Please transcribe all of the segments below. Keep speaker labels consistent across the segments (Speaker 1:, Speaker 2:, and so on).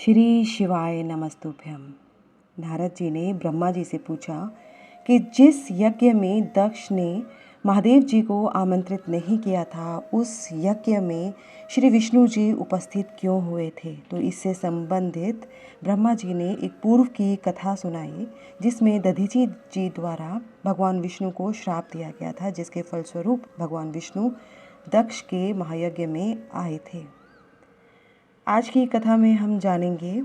Speaker 1: श्री शिवाय नमस्तुभ्यम। नारद जी ने ब्रह्मा जी से पूछा कि जिस यज्ञ में दक्ष ने महादेव जी को आमंत्रित नहीं किया था, उस यज्ञ में श्री विष्णु जी उपस्थित क्यों हुए थे। तो इससे संबंधित ब्रह्मा जी ने एक पूर्व की कथा सुनाई, जिसमें दधीची जी द्वारा भगवान विष्णु को श्राप दिया गया था, जिसके फलस्वरूप भगवान विष्णु दक्ष के महायज्ञ में आए थे। आज की कथा में हम जानेंगे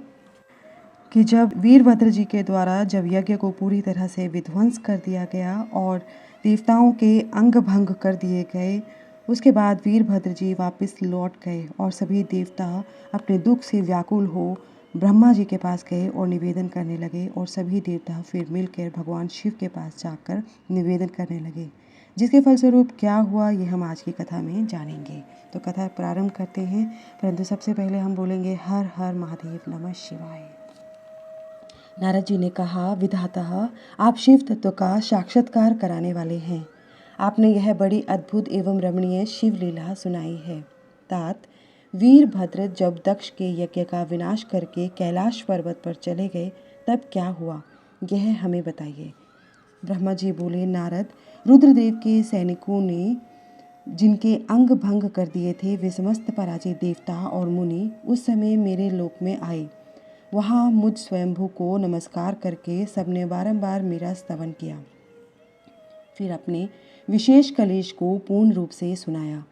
Speaker 1: कि जब वीरभद्र जी के द्वारा जब यज्ञ को पूरी तरह से विध्वंस कर दिया गया और देवताओं के अंग भंग कर दिए गए, उसके बाद वीरभद्र जी वापस लौट गए और सभी देवता अपने दुख से व्याकुल हो ब्रह्मा जी के पास गए और निवेदन करने लगे। और सभी देवता फिर मिलकर भगवान शिव के पास जाकर निवेदन करने लगे, जिसके फलस्वरूप क्या हुआ ये हम आज की कथा में जानेंगे। तो कथा प्रारंभ करते हैं, परंतु सबसे पहले हम बोलेंगे हर हर महादेव नमः शिवाय। नारद जी ने कहा, विधाता आप शिव तत्व का साक्षात्कार कराने वाले हैं। आपने यह बड़ी अद्भुत एवं रमणीय शिव लीला सुनाई है। तात वीरभद्र जब दक्ष के यज्ञ का विनाश करके कैलाश पर्वत पर चले गए, तब क्या हुआ यह हमें बताइए। ब्रह्मा जी बोले, नारद, रुद्रदेव के सैनिकों ने जिनके अंग भंग कर दिए थे, वे समस्त पराजित देवता और मुनि उस समय मेरे लोक में आए। वहाँ मुझ स्वयंभू को नमस्कार करके सबने बारंबार मेरा स्तवन किया, फिर अपने विशेष कलेश को पूर्ण रूप से सुनाया।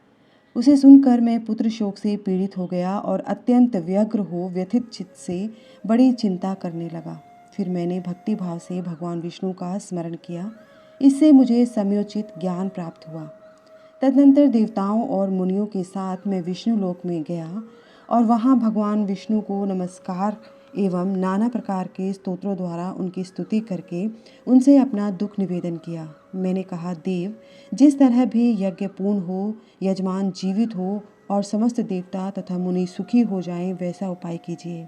Speaker 1: उसे सुनकर मैं पुत्र शोक से पीड़ित हो गया और अत्यंत व्यग्र हो व्यथित चित्त से बड़ी चिंता करने लगा। फिर मैंने भक्ति भाव से भगवान विष्णु का स्मरण किया, इससे मुझे समयोचित ज्ञान प्राप्त हुआ। तदनंतर देवताओं और मुनियों के साथ मैं विष्णु लोक में गया और वहाँ भगवान विष्णु को नमस्कार एवं नाना प्रकार के स्तोत्रों द्वारा उनकी स्तुति करके उनसे अपना दुख निवेदन किया। मैंने कहा, देव, जिस तरह भी यज्ञ पूर्ण हो, यजमान जीवित हो और समस्त देवता तथा मुनि सुखी हो जाएं, वैसा उपाय कीजिए।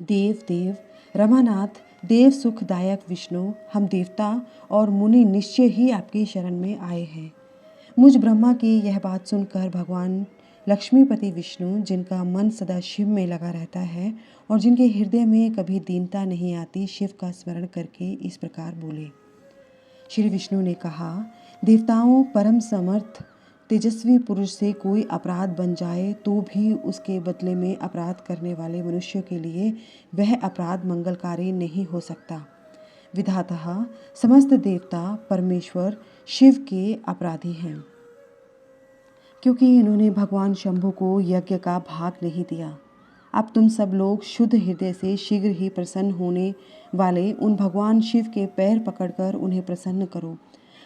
Speaker 1: देव देव रमानाथ देव सुखदायक विष्णु, हम देवता और मुनि निश्चय ही आपकी शरण में आए हैं। मुझ ब्रह्मा की यह बात सुनकर भगवान लक्ष्मीपति विष्णु, जिनका मन सदा शिव में लगा रहता है और जिनके हृदय में कभी दीनता नहीं आती, शिव का स्मरण करके इस प्रकार बोले। श्री विष्णु ने कहा, देवताओं, परम समर्थ तेजस्वी पुरुष से कोई अपराध बन जाए तो भी उसके बदले में अपराध करने वाले मनुष्यों के लिए वह अपराध मंगलकारी नहीं हो सकता। विधाता समस्त देवता परमेश्वर शिव के अपराधी हैं, क्योंकि इन्होंने भगवान शंभु को यज्ञ का भाग नहीं दिया। अब तुम सब लोग शुद्ध हृदय से शीघ्र ही प्रसन्न होने वाले उन भगवान शिव के पैर पकड़कर उन्हें प्रसन्न करो,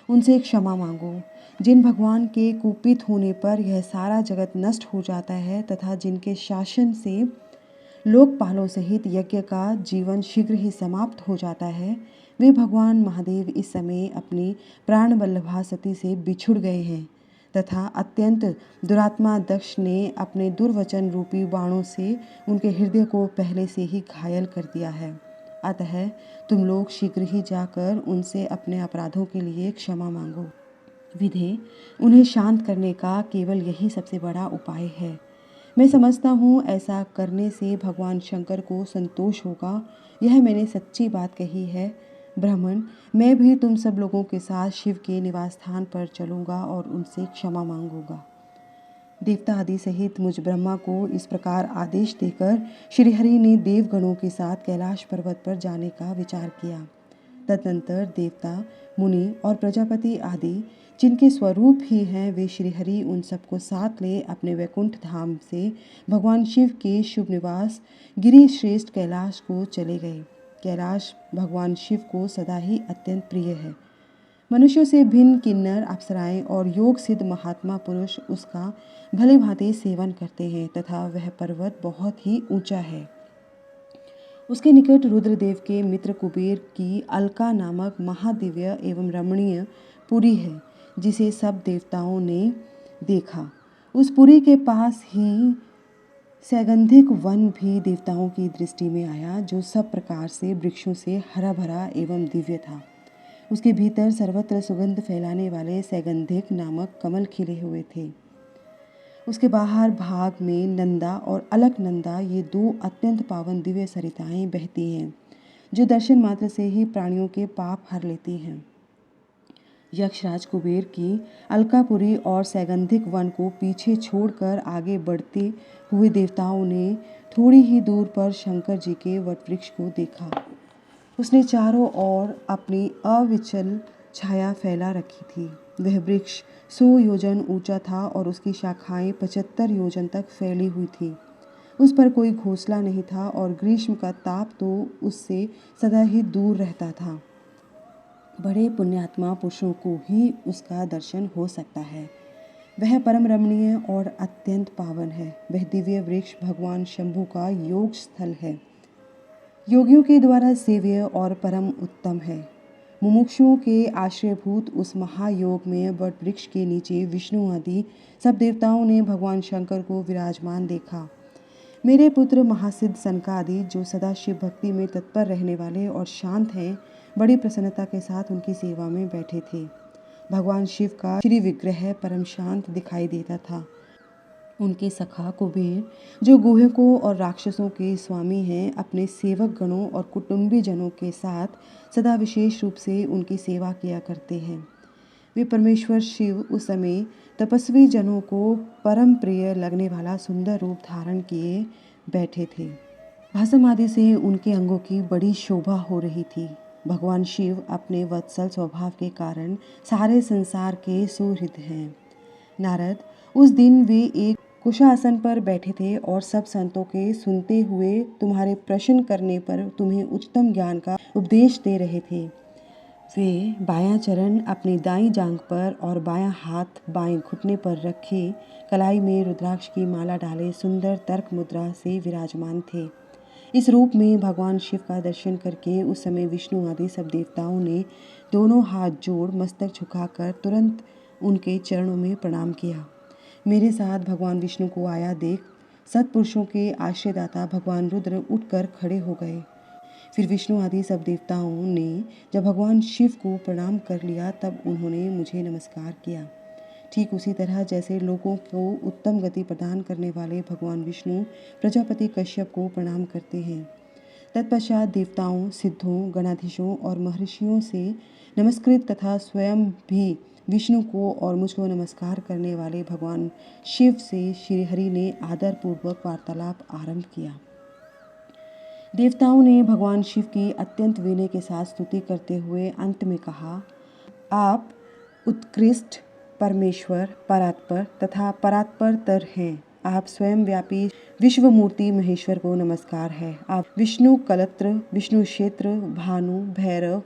Speaker 1: उनसे क्षमा मांगो। जिन भगवान के कुपित होने पर यह सारा जगत नष्ट हो जाता है तथा जिनके शासन से लोकपालों सहित यज्ञ का जीवन शीघ्र ही समाप्त हो जाता है, वे भगवान महादेव इस समय अपनी प्राण वल्लभा सती से बिछुड़ गए हैं तथा अत्यंत दुरात्मा दक्ष ने अपने दुर्वचन रूपी बाणों से उनके हृदय को पहले से ही घायल कर दिया है। अतः तुम लोग शीघ्र ही जाकर उनसे अपने अपराधों के लिए क्षमा मांगो। विधे, उन्हें शांत करने का केवल यही सबसे बड़ा उपाय है। मैं समझता हूँ ऐसा करने से भगवान शंकर को संतोष होगा। यह मैंने सच्ची बात कही है। ब्राह्मण, मैं भी तुम सब लोगों के साथ शिव के निवास स्थान पर चलूँगा और उनसे क्षमा मांगूंगा। देवता आदि सहित मुझ ब्रह्मा को इस प्रकार आदेश देकर श्रीहरि ने देवगणों के साथ कैलाश पर्वत पर जाने का विचार किया। तदनंतर देवता, मुनि और प्रजापति आदि जिनके स्वरूप ही हैं, वे श्रीहरि उन सबको साथ ले अपने वैकुंठ धाम से भगवान शिव के शुभ निवास गिरि श्रेष्ठ कैलाश को चले गए। कैलाश भगवान शिव को सदा ही अत्यंत प्रिय है। मनुष्यों से भिन्न किन्नर, अप्सराएं और योग सिद्ध महात्मा पुरुष उसका भली भांति सेवन करते हैं तथा वह पर्वत बहुत ही ऊंचा है। उसके निकट रुद्रदेव के मित्र कुबेर की अलका नामक महादिव्य एवं रमणीय पुरी है, जिसे सब देवताओं ने देखा। उस पुरी के पास ही सैगंधिक वन भी देवताओं की दृष्टि में आया, जो सब प्रकार से वृक्षों से हरा भरा एवं दिव्य था। उसके भीतर सर्वत्र सुगंध फैलाने वाले सैगंधिक नामक कमल खिले हुए थे। उसके बाहर भाग में नंदा और अलकनंदा, ये दो अत्यंत पावन दिव्य सरिताएं बहती हैं जो दर्शन मात्र से ही प्राणियों के पाप हर लेती हैं। यक्षराज कुबेर की अलकापुरी और सैगंधिक वन को पीछे छोड़कर आगे बढ़ते हुए देवताओं ने थोड़ी ही दूर पर शंकर जी के वटवृक्ष को देखा। उसने चारों ओर अपनी अविचल छाया फैला रखी थी। वह वृक्ष 100 योजन ऊंचा था और उसकी शाखाएं 75 योजन तक फैली हुई थी। उस पर कोई घोंसला नहीं था और ग्रीष्म का ताप तो उससे सदा ही दूर रहता था। बड़े पुण्यात्मा पुरुषों को ही उसका दर्शन हो सकता है। वह परम रमणीय और अत्यंत पावन है। वह दिव्य वृक्ष भगवान शंभु का योग स्थल है, योगियों के द्वारा सेव्य और परम उत्तम है। मुमुक्षुओं के आश्रयभूत उस महायोग में वट वृक्ष के नीचे विष्णु आदि सब देवताओं ने भगवान शंकर को विराजमान देखा। मेरे पुत्र महासिद्ध सनकादि, जो सदा शिव भक्ति में तत्पर रहने वाले और शांत हैं, बड़ी प्रसन्नता के साथ उनकी सेवा में बैठे थे। भगवान शिव का श्री विग्रह परम शांत दिखाई देता था। उनके सखा कुबेर, जो गुहकों और राक्षसों के स्वामी हैं, अपने सेवक गणों और कुटुंबी जनों के साथ सदा विशेष रूप से उनकी सेवा किया करते हैं। वे परमेश्वर शिव उस समय तपस्वी जनों को परम प्रिय लगने वाला सुंदर रूप धारण किए बैठे थे। भस्म आदि से उनके अंगों की बड़ी शोभा हो रही थी। भगवान शिव अपने वत्सल स्वभाव के कारण सारे संसार के सुहृद हैं। नारद, उस दिन वे एक कुशासन पर बैठे थे और सब संतों के सुनते हुए तुम्हारे प्रश्न करने पर तुम्हें उच्चतम ज्ञान का उपदेश दे रहे थे। वे बायां चरण अपनी दाईं जांघ पर और बायां हाथ बाएं घुटने पर रखे कलाई में रुद्राक्ष की माला डाले सुंदर तर्क मुद्रा से विराजमान थे। इस रूप में भगवान शिव का दर्शन करके उस समय विष्णु आदि सब देवताओं ने दोनों हाथ जोड़ मस्तक झुकाकर तुरंत उनके चरणों में प्रणाम किया। मेरे साथ भगवान विष्णु को आया देख सत्पुरुषों के आश्रयदाता भगवान रुद्र उठकर खड़े हो गए। फिर विष्णु आदि सब देवताओं ने जब भगवान शिव को प्रणाम कर लिया तब उन्होंने मुझे नमस्कार किया। ठीक उसी तरह जैसे लोगों को उत्तम गति प्रदान करने वाले भगवान विष्णु प्रजापति कश्यप को प्रणाम करते हैं। तत्पश्चात देवताओं, सिद्धों, गणाधीशों और महर्षियों से नमस्कृत तथा स्वयं भी विष्णु को और मुझको नमस्कार करने वाले भगवान शिव से श्रीहरि ने आदरपूर्वक वार्तालाप आरंभ किया। देवताओं ने भगवान शिव की अत्यंत विनय के साथ स्तुति करते हुए अंत में कहा, आप उत्कृष्ट परमेश्वर, परात्पर तथा परात्परतर हैं। आप स्वयं व्यापी विश्वमूर्ति महेश्वर को नमस्कार है। आप विष्णु कलत्र, विष्णु क्षेत्र, भानु, भैरव,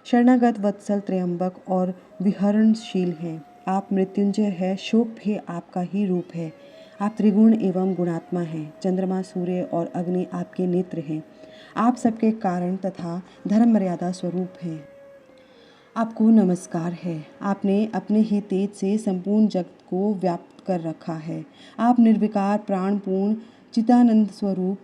Speaker 1: शरणागत वत्सल, त्रयंबक और विहरणशील हैं। आप मृत्युंजय है, शोक भी आपका ही रूप है। आप त्रिगुण एवं गुणात्मा हैं। चंद्रमा, सूर्य और अग्नि आपके नेत्र हैं। आप सबके कारण तथा धर्म मर्यादा स्वरूप हैं। आपको नमस्कार है। आपने अपने ही तेज से संपूर्ण जगत को व्याप्त कर रखा है। आप निर्विकार प्राणपूर्ण चिदानंद स्वरूप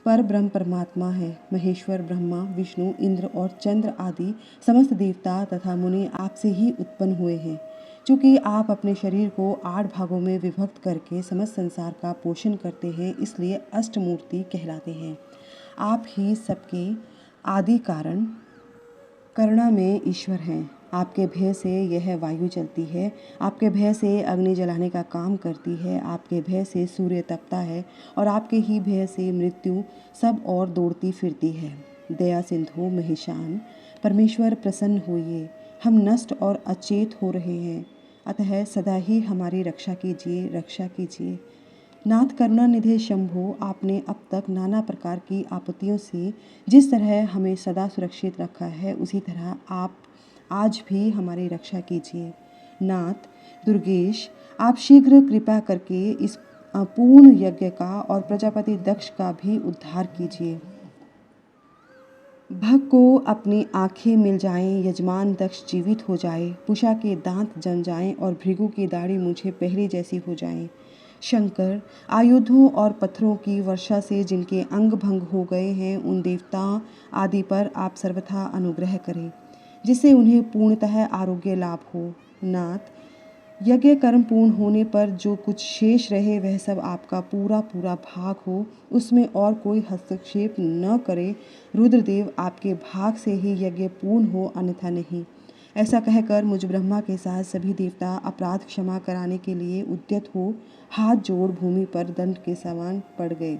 Speaker 1: पर ब्रह्म परमात्मा है। महेश्वर, ब्रह्मा, विष्णु, इंद्र और चंद्र आदि समस्त देवता तथा मुनि आपसे ही उत्पन्न हुए हैं। चूँकि आप अपने शरीर को 8 भागों में विभक्त करके समस्त संसार का पोषण करते हैं, इसलिए अष्टमूर्ति कहलाते हैं। आप ही सबके आदि कारण करुणा में ईश्वर हैं। आपके भय से यह वायु चलती है। आपके भय से अग्नि जलाने का काम करती है। आपके भय से सूर्य तपता है और आपके ही भय से मृत्यु सब और दौड़ती फिरती है। दया सिंधु महेशान, परमेश्वर प्रसन्न होइए। हम नष्ट और अचेत हो रहे हैं, अतः सदा ही हमारी रक्षा कीजिए, रक्षा कीजिए। नाथ करुणानिधि शंभो, आपने अब तक नाना प्रकार की आपत्तियों से जिस तरह हमें सदा सुरक्षित रखा है, उसी तरह आप आज भी हमारी रक्षा कीजिए। नाथ दुर्गेश, आप शीघ्र कृपा करके इस पूर्ण यज्ञ का और प्रजापति दक्ष का भी उद्धार कीजिए। भक्त को अपनी आंखें मिल जाएं, यजमान दक्ष जीवित हो जाए, पूषा के दांत जम जाएं और भृगु की दाढ़ी मुझे पहले जैसी हो जाएं। शंकर, आयुधों और पत्थरों की वर्षा से जिनके अंग भंग हो गए हैं, उन देवता आदि पर आप सर्वथा अनुग्रह करें, जिससे उन्हें पूर्णतः आरोग्य लाभ हो। नाथ, यज्ञ कर्म पूर्ण होने पर जो कुछ शेष रहे वह सब आपका पूरा पूरा भाग हो, उसमें और कोई हस्तक्षेप न करे। रुद्रदेव आपके भाग से ही यज्ञ पूर्ण हो, अन्यथा नहीं। ऐसा कहकर मुझ ब्रह्मा के साथ सभी देवता अपराध क्षमा कराने के लिए उद्यत हो हाथ जोड़ भूमि पर दंड के समान पड़ गए।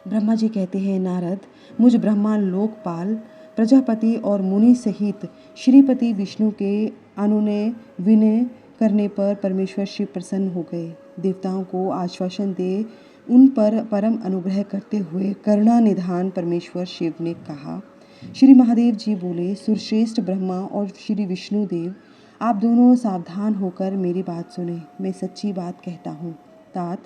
Speaker 1: ब्रह्मा जी कहते हैं, नारद, मुझ ब्रह्मा लोकपाल प्रजापति और मुनि सहित श्रीपति विष्णु के अनुनय विनय करने पर परमेश्वर शिव प्रसन्न हो गए। देवताओं को आश्वासन दे उन पर परम अनुग्रह करते हुए करुणा निधान परमेश्वर शिव ने कहा। श्री महादेव जी बोले, सुरश्रेष्ठ ब्रह्मा और श्री विष्णु देव, आप दोनों सावधान होकर मेरी बात सुने। मैं सच्ची बात कहता हूँ। तात,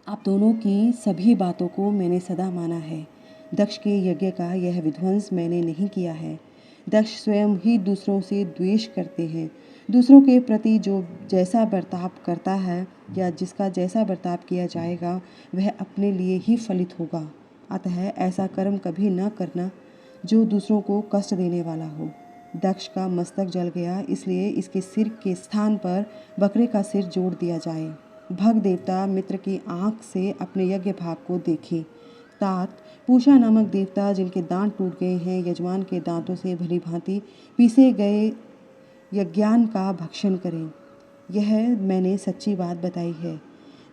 Speaker 1: आप दोनों की सभी बातों को मैंने सदा माना है। दक्ष के यज्ञ का यह विध्वंस मैंने नहीं किया है। दक्ष स्वयं ही दूसरों से द्वेष करते हैं। दूसरों के प्रति जो जैसा बर्ताव करता है या जिसका जैसा बर्ताव किया जाएगा वह अपने लिए ही फलित होगा। अतः ऐसा कर्म कभी न करना जो दूसरों को कष्ट देने वाला हो। दक्ष का मस्तक जल गया, इसलिए इसके सिर के स्थान पर बकरे का सिर जोड़ दिया जाए। भग देवता मित्र की आँख से अपने यज्ञ भाग को देखे। तात, पूषा नामक देवता जिनके दांत टूट गए हैं, यजमान के दांतों से भली भांति पीसे गए यज्ञान का भक्षण करें। यह मैंने सच्ची बात बताई है।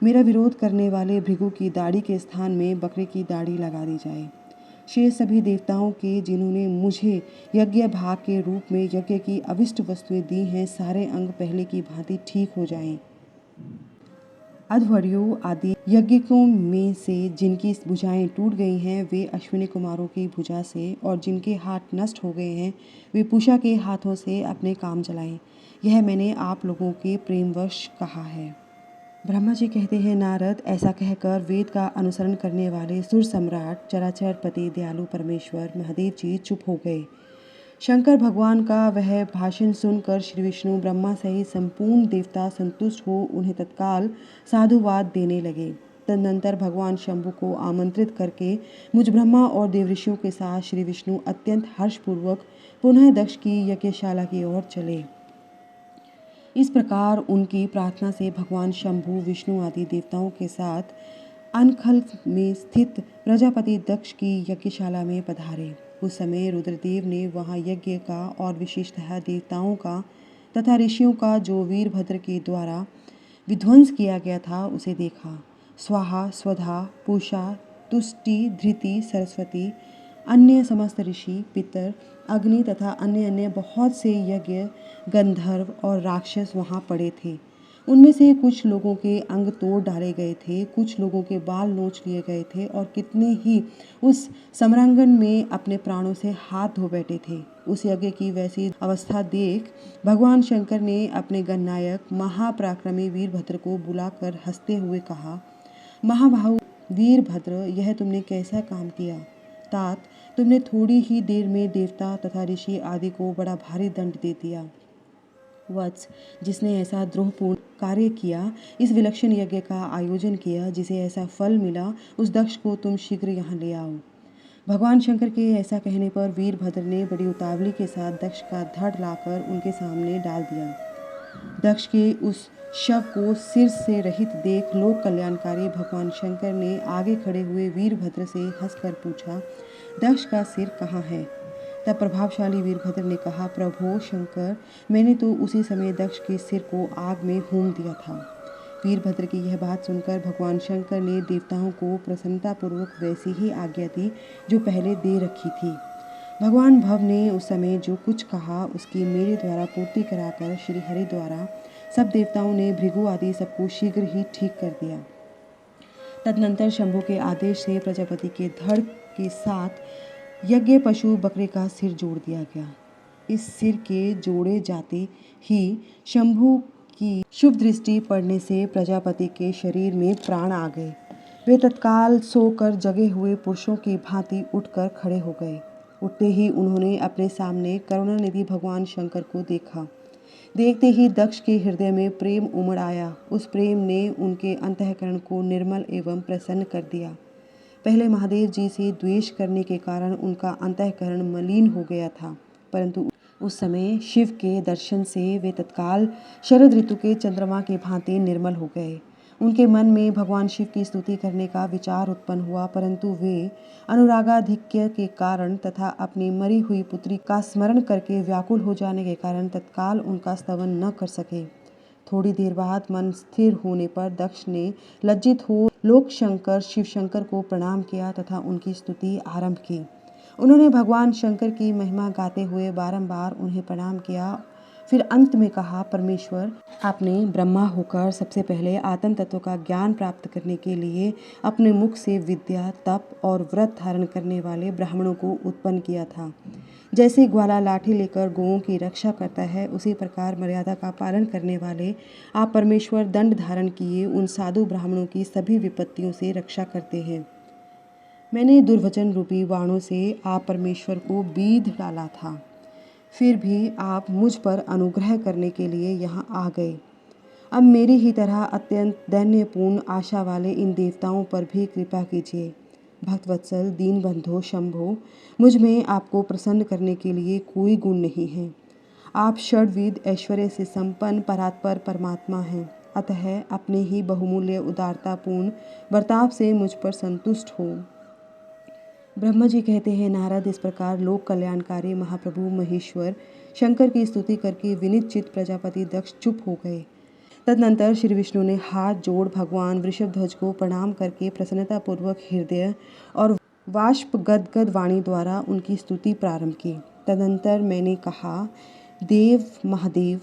Speaker 1: मेरा विरोध करने वाले भृगु की दाढ़ी के स्थान में बकरे की दाढ़ी लगा दी जाए। शेष सभी देवताओं के जिन्होंने मुझे यज्ञ भाग के रूप में यज्ञ की अविष्ट वस्तुएं दी हैं, सारे अंग पहले की भांति ठीक हो जाएं। अध्वर्यों आदि यज्ञिकों में से जिनकी भुजाएं टूट गई हैं वे अश्विनी कुमारों की भुजा से, और जिनके हाथ नष्ट हो गए हैं वे पूषा के हाथों से अपने काम चलाएं। यह मैंने आप लोगों के प्रेमवश कहा है। ब्रह्मा जी कहते हैं, नारद, ऐसा कहकर वेद का अनुसरण करने वाले सुर सम्राट चराचर पति दयालु परमेश्वर महादेव जी चुप हो गए। शंकर भगवान का वह भाषण सुनकर श्री विष्णु ब्रह्मा सहित संपूर्ण देवता संतुष्ट हो उन्हें तत्काल साधुवाद देने लगे। तदनंतर भगवान शंभु को आमंत्रित करके मुझ ब्रह्मा और देवऋषियों के साथ श्री विष्णु अत्यंत हर्षपूर्वक पुनः दक्ष की यज्ञशाला की ओर चले। इस प्रकार उनकी प्रार्थना से भगवान शंभु विष्णु आदि देवताओं के साथ अनखल में स्थित प्रजापति दक्ष की यज्ञशाला में पधारे। उस समय रुद्रदेव ने वहाँ यज्ञ का और विशेषतः देवताओं का तथा ऋषियों का जो वीरभद्र के द्वारा विध्वंस किया गया था उसे देखा। स्वाहा, स्वधा, पूषा, तुष्टि, धृति, सरस्वती, अन्य समस्त ऋषि, पितर, अग्नि तथा अन्य अन्य बहुत से यज्ञ, गंधर्व और राक्षस वहाँ पड़े थे। उनमें से कुछ लोगों के अंग तोड़ डाले गए थे, कुछ लोगों के बाल नोच लिए गए थे और कितने ही उस सम्रांगण में अपने प्राणों से हाथ धो बैठे थे। उस यज्ञ की वैसी अवस्था देख भगवान शंकर ने अपने गणनायक महापराक्रमी वीरभद्र को बुलाकर हंसते हुए कहा, महाबाहु वीरभद्र, यह तुमने कैसा काम किया। तात, तुमने थोड़ी ही देर में देवता तथा ऋषि आदि को बड़ा भारी दंड दे दिया। वत्स, जिसने ऐसा द्रोहपूर्ण कार्य किया, इस विलक्षण यज्ञ का आयोजन किया, जिसे ऐसा फल मिला, उस दक्ष को तुम शीघ्र यहाँ ले आओ। भगवान शंकर के ऐसा कहने पर वीरभद्र ने बड़ी उतावली के साथ दक्ष का धड़ लाकर उनके सामने डाल दिया। दक्ष के उस शव को सिर से रहित देख लोक कल्याणकारी भगवान शंकर ने आगे खड़े हुए वीरभद्र से हंसकर पूछा, दक्ष का सिर कहाँ है। तब प्रभावशाली वीरभद्र ने कहा, प्रभो शंकर, मैंने तो उसी समय दक्ष के सिर को आग में हूम दिया था। वीरभद्र की यह बात सुनकर भगवान शंकर ने देवताओं को प्रसन्नतापूर्वक वैसी ही आज्ञा दी जो पहले दे रखी थी। भगवान भव ने उस समय जो कुछ कहा उसकी मेरे द्वारा पूर्ति कराकर श्री हरि द्वारा सब देवताओं ने भृगु आदि सबको शीघ्र ही ठीक कर दिया। तदनंतर शंभु के आदेश से प्रजापति के धड़ के साथ यज्ञ पशु बकरे का सिर जोड़ दिया गया। इस सिर के जोड़े जाते ही शंभु की शुभ दृष्टि पड़ने से प्रजापति के शरीर में प्राण आ गए। वे तत्काल सोकर जगे हुए पुरुषों की भांति उठकर खड़े हो गए। उठते ही उन्होंने अपने सामने करुणानिधि भगवान शंकर को देखा। देखते ही दक्ष के हृदय में प्रेम उमड़ आया। उस प्रेम ने उनके अंतःकरण को निर्मल एवं प्रसन्न कर दिया। पहले महादेव जी से द्वेष करने के कारण उनका अंतःकरण मलिन हो गया था, परंतु उस समय शिव के दर्शन से वे तत्काल शरद ऋतु के चंद्रमा के भांति निर्मल हो गए। उनके मन में भगवान शिव की स्तुति करने का विचार उत्पन्न हुआ, परंतु वे अनुरागाधिक्य के कारण तथा अपनी मरी हुई पुत्री का स्मरण करके व्याकुल हो जाने के कारण तत्काल उनका स्तवन न कर सके। थोड़ी देर बाद मन स्थिर होने पर दक्ष ने लज्जित हो लोकशंकर शिवशंकर को प्रणाम किया तथा उनकी स्तुति आरंभ की। उन्होंने भगवान शंकर की महिमा गाते हुए बारंबार उन्हें प्रणाम किया। फिर अंत में कहा, परमेश्वर, आपने ब्रह्मा होकर सबसे पहले आत्म तत्व का ज्ञान प्राप्त करने के लिए अपने मुख से विद्या, तप और व्रत धारण करने वाले ब्राह्मणों को उत्पन्न किया था। जैसे ग्वाला लाठी लेकर गौओं की रक्षा करता है, उसी प्रकार मर्यादा का पालन करने वाले आप परमेश्वर दंड धारण किए उन साधु ब्राह्मणों की सभी विपत्तियों से रक्षा करते हैं। मैंने दुर्वचन रूपी बाणों से आप परमेश्वर को बीध डाला था, फिर भी आप मुझ पर अनुग्रह करने के लिए यहाँ आ गए। अब मेरी ही तरह अत्यंत दैन्यपूर्ण आशा वाले इन देवताओं पर भी कृपा कीजिए। भक्तवत्सल दीनबंधो शंभो, मुझ में आपको प्रसन्न करने के लिए कोई गुण नहीं है। आप षड्विध ऐश्वर्य से संपन्न परात्पर परमात्मा हैं, अतः अपने ही बहुमूल्य उदारतापूर्ण बर्ताव से मुझ पर संतुष्ट हो। ब्रह्मा जी कहते हैं, नारद, इस प्रकार लोक कल्याणकारी महाप्रभु महेश्वर शंकर की स्तुति करके विनीत चित्त प्रजापति दक्ष चुप हो गए। तदनंतर श्री विष्णु ने हाथ जोड़ भगवान वृषभध्वज को प्रणाम करके प्रसन्नतापूर्वक हृदय और वाष्प गदगद वाणी द्वारा उनकी स्तुति प्रारंभ की। तदनंतर मैंने कहा, देव महादेव,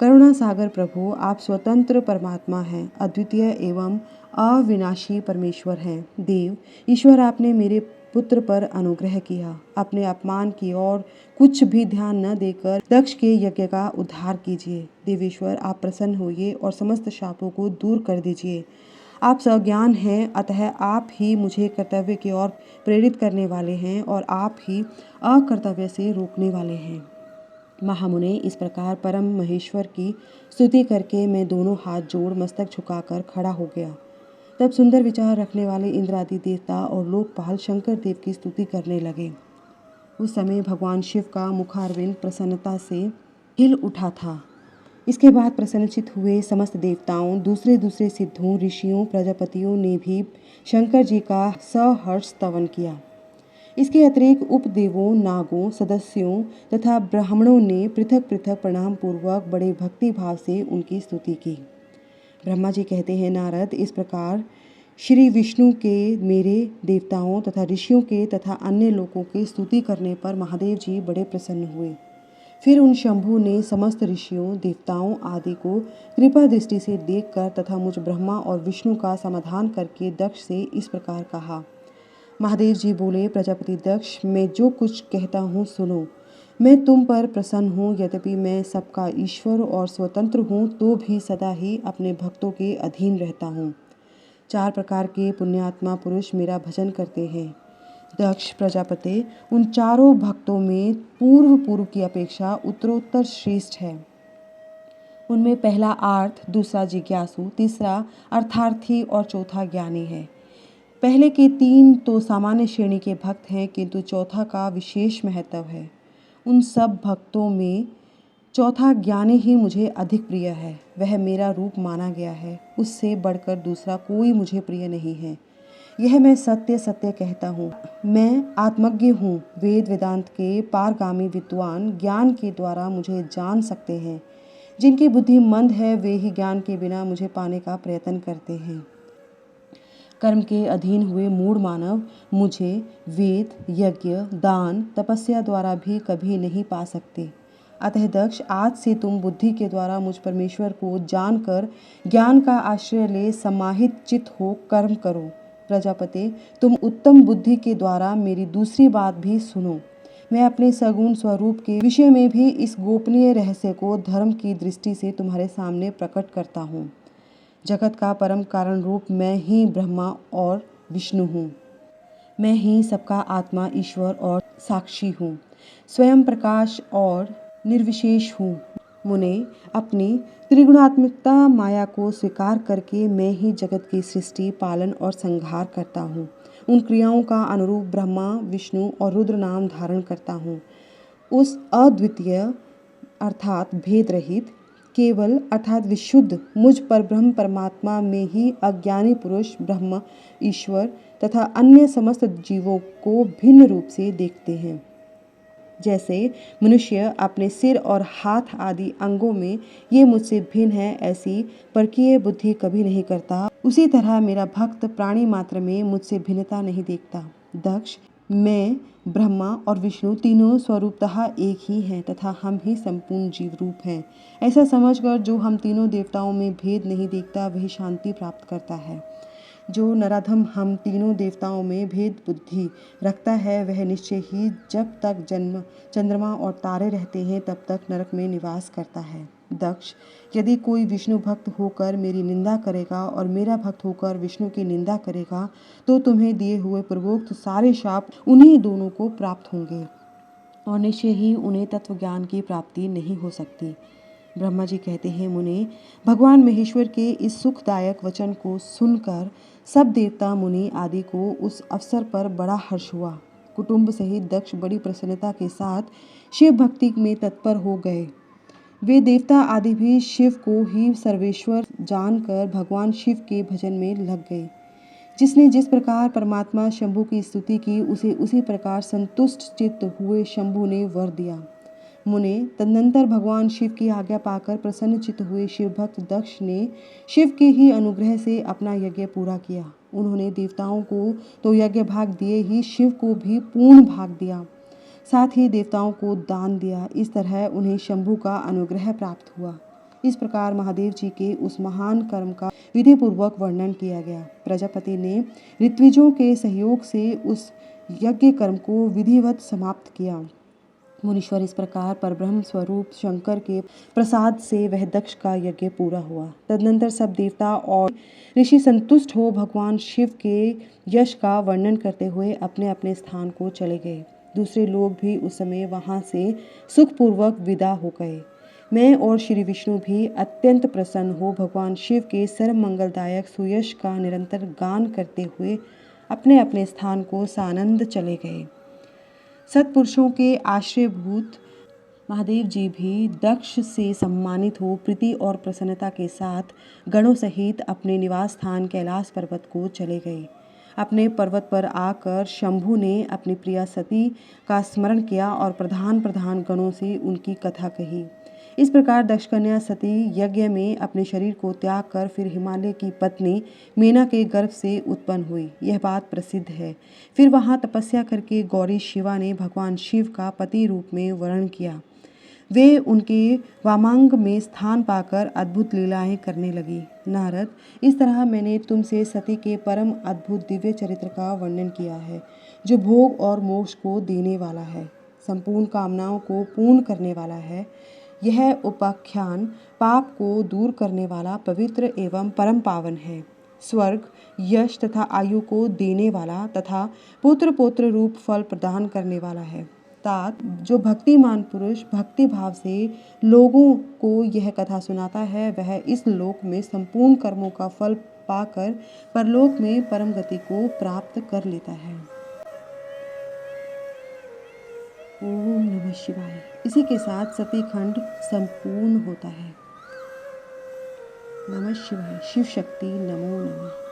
Speaker 1: करुणा सागर प्रभु, आप स्वतंत्र परमात्मा हैं, अद्वितीय एवं अविनाशी परमेश्वर हैं। देव ईश्वर, आपने मेरे पुत्र पर अनुग्रह किया। अपने अपमान की ओर कुछ भी ध्यान न देकर दक्ष के यज्ञ का उद्धार कीजिए। देवेश्वर, आप प्रसन्न होइए और समस्त शापों को दूर कर दीजिए। आप सज्ञान हैं, अतः आप ही मुझे कर्तव्य की ओर प्रेरित करने वाले हैं और आप ही अकर्तव्य से रोकने वाले हैं। महामुने, इस प्रकार परम महेश्वर की स्तुति करके मैं दोनों हाथ जोड़ मस्तक झुकाकर खड़ा हो गया। तब सुंदर विचार रखने वाले इंद्र आदि देवता और लोकपाल शंकर देव की स्तुति करने लगे। उस समय भगवान शिव का मुखारविंद प्रसन्नता से हिल उठा था। इसके बाद प्रसन्नचित हुए समस्त देवताओं, दूसरे दूसरे सिद्धों, ऋषियों, प्रजापतियों ने भी शंकर जी का सहर्ष स्तवन किया। इसके अतिरिक्त उपदेवों, नागों, सदस्यों तथा ब्राह्मणों ने पृथक पृथक प्रणाम पूर्वक बड़े भक्ति भाव से उनकी स्तुति की। ब्रह्मा जी कहते हैं, नारद, इस प्रकार श्री विष्णु के, मेरे देवताओं तथा ऋषियों के तथा अन्य लोगों की स्तुति करने पर महादेव जी बड़े प्रसन्न हुए। फिर उन शंभु ने समस्त ऋषियों, देवताओं आदि को कृपा दृष्टि से देखकर तथा मुझ ब्रह्मा और विष्णु का समाधान करके दक्ष से इस प्रकार कहा। महादेव जी बोले, प्रजापति दक्ष, मैं जो कुछ कहता हूँ सुनो। मैं तुम पर प्रसन्न हूँ, यद्यपि मैं सबका ईश्वर और स्वतंत्र हूँ, तो भी सदा ही अपने भक्तों के अधीन रहता हूँ। 4 प्रकार के पुण्यात्मा पुरुष मेरा भजन करते हैं। दक्ष प्रजापति उन चारों भक्तों में पूर्व की अपेक्षा उत्तरोत्तर श्रेष्ठ है। उनमें पहला आर्थ, दूसरा जिज्ञासु, तीसरा अर्थार्थी और चौथा ज्ञानी है। पहले के 3 तो सामान्य श्रेणी के भक्त हैं, किंतु चौथा का विशेष महत्व है। उन सब भक्तों में चौथा ज्ञानी ही मुझे अधिक प्रिय है। वह मेरा रूप माना गया है, उससे बढ़कर दूसरा कोई मुझे प्रिय नहीं है। यह मैं सत्य सत्य कहता हूँ। मैं आत्मज्ञ हूँ। वेद वेदांत के पारगामी विद्वान ज्ञान के द्वारा मुझे जान सकते हैं। जिनकी बुद्धि मंद है, वे ही ज्ञान के बिना मुझे पाने का प्रयत्न करते हैं। कर्म के अधीन हुए मूढ़ मानव मुझे वेद, यज्ञ, दान, तपस्या द्वारा भी कभी नहीं पा सकते। अतः दक्ष, आज से तुम बुद्धि के द्वारा मुझ परमेश्वर को जानकर ज्ञान का आश्रय ले समाहित चित्त हो कर्म करो। प्रजापति, तुम उत्तम बुद्धि के द्वारा मेरी दूसरी बात भी सुनो। मैं अपने सगुण स्वरूप के विषय में भी इस गोपनीय रहस्य को धर्म की दृष्टि से तुम्हारे सामने प्रकट करता हूँ। जगत का परम कारण रूप मैं ही ब्रह्मा और विष्णु हूँ। मैं ही सबका आत्मा, ईश्वर और साक्षी हूँ। स्वयं प्रकाश और निर्विशेष हूँ। मुने, अपनी त्रिगुणात्मिकता माया को स्वीकार करके मैं ही जगत की सृष्टि, पालन और संहार करता हूँ। उन क्रियाओं का अनुरूप ब्रह्मा, विष्णु और रुद्र नाम धारण करता हूँ। उस अद्वितीय अर्थात भेद रहित, केवल अर्थात विशुद्ध मुझ पर ब्रह्म परमात्मा में ही अज्ञानी पुरुष ब्रह्म, ईश्वर तथा अन्य समस्त जीवों को भिन्न रूप से देखते हैं। जैसे मनुष्य अपने सिर और हाथ आदि अंगों में ये मुझसे भिन्न है ऐसी परकीय बुद्धि कभी नहीं करता, उसी तरह मेरा भक्त प्राणी मात्र में मुझसे भिन्नता नहीं देखता। दक्ष, मैं, ब्रह्मा और विष्णु तीनों स्वरूपतः एक ही हैं तथा हम ही संपूर्ण जीव रूप हैं। ऐसा समझकर जो हम तीनों देवताओं में भेद नहीं देखता वही शांति प्राप्त करता है। जो नराधम हम तीनों देवताओं में भेद बुद्धि रखता है वह निश्चय ही जब तक जन्म चंद्रमा और तारे रहते हैं तब तक नरक में निवास करता है। दक्ष, यदि कोई विष्णु भक्त होकर मेरी निंदा करेगा और मेरा भक्त होकर विष्णु की निंदा करेगा तो तुम्हें दिए हुए पूर्वोक्त सारे शाप उन्हीं दोनों को प्राप्त होंगे और निश्चय ही उन्हें तत्व ज्ञान की प्राप्ति नहीं हो सकती। ब्रह्मा जी कहते हैं, मुने, भगवान महेश्वर के इस सुखदायक वचन को सुनकर सब देवता मुनि आदि को उस अवसर पर बड़ा हर्ष हुआ। कुटुंब सहित दक्ष बड़ी प्रसन्नता के साथ शिव भक्ति में तत्पर हो गए। वे देवता आदि भी शिव को ही सर्वेश्वर जानकर भगवान शिव के भजन में लग गए। जिसने जिस प्रकार परमात्मा शंभु की स्तुति की उसे उसी प्रकार संतुष्ट चित्त हुए शंभु ने वर दिया। मुने, तदनंतर भगवान शिव की आज्ञा पाकर प्रसन्न चित्त हुए शिव भक्त दक्ष ने शिव के ही अनुग्रह से अपना यज्ञ पूरा किया। उन्होंने देवताओं को तो यज्ञ भाग दिए ही शिव को भी पूर्ण भाग दिया, साथ ही देवताओं को दान दिया। इस तरह उन्हें शंभु का अनुग्रह प्राप्त हुआ। इस प्रकार महादेव जी के उस महान कर्म का विधि पूर्वक वर्णन किया गया। प्रजापति ने ऋत्विजों के सहयोग से उस यज्ञ कर्म को विधिवत समाप्त किया। मुनीश्वर, इस प्रकार परब्रह्म स्वरूप शंकर के प्रसाद से वह दक्ष का यज्ञ पूरा हुआ। तदनंतर सब देवता और ऋषि संतुष्ट हो भगवान शिव के यश का वर्णन करते हुए अपने अपने स्थान को चले गए। दूसरे लोग भी उस समय वहां से सुखपूर्वक विदा हो गए। मैं और श्री विष्णु भी अत्यंत प्रसन्न हो भगवान शिव के सर्व मंगलदायक सुयश का निरंतर गान करते हुए अपने अपने स्थान को सानंद चले गए। सत्पुरुषों के आश्रयभूत महादेव जी भी दक्ष से सम्मानित हो प्रीति और प्रसन्नता के साथ गणों सहित अपने निवास स्थान कैलाश पर्वत को चले गए। अपने पर्वत पर आकर शंभु ने अपनी प्रिया सती का स्मरण किया और प्रधान प्रधान गणों से उनकी कथा कही। इस प्रकार दक्ष कन्या सती यज्ञ में अपने शरीर को त्याग कर फिर हिमालय की पत्नी मेना के गर्भ से उत्पन्न हुई, यह बात प्रसिद्ध है। फिर वहां तपस्या करके गौरी शिवा ने भगवान शिव का पति रूप में वर्ण किया। वे उनके वामांग में स्थान पाकर अद्भुत लीलाएं करने लगी। नारद, इस तरह मैंने तुमसे सती के परम अद्भुत दिव्य चरित्र का वर्णन किया है, जो भोग और मोक्ष को देने वाला है, संपूर्ण कामनाओं को पूर्ण करने वाला है। यह उपाख्यान पाप को दूर करने वाला पवित्र एवं परम पावन है। स्वर्ग, यश तथा आयु को देने वाला तथा पुत्र पौत्र रूप फल प्रदान करने वाला है। तात, जो भक्तिमान पुरुष भक्ति भाव से लोगों को यह कथा सुनाता है वह इस लोक में संपूर्ण कर्मों का फल पाकर परलोक में परम गति को प्राप्त कर लेता है। ओम नमः शिवाय। इसी के साथ सती खंड संपूर्ण होता है। नमः शिवाय। शिव शक्ति नमो नमः।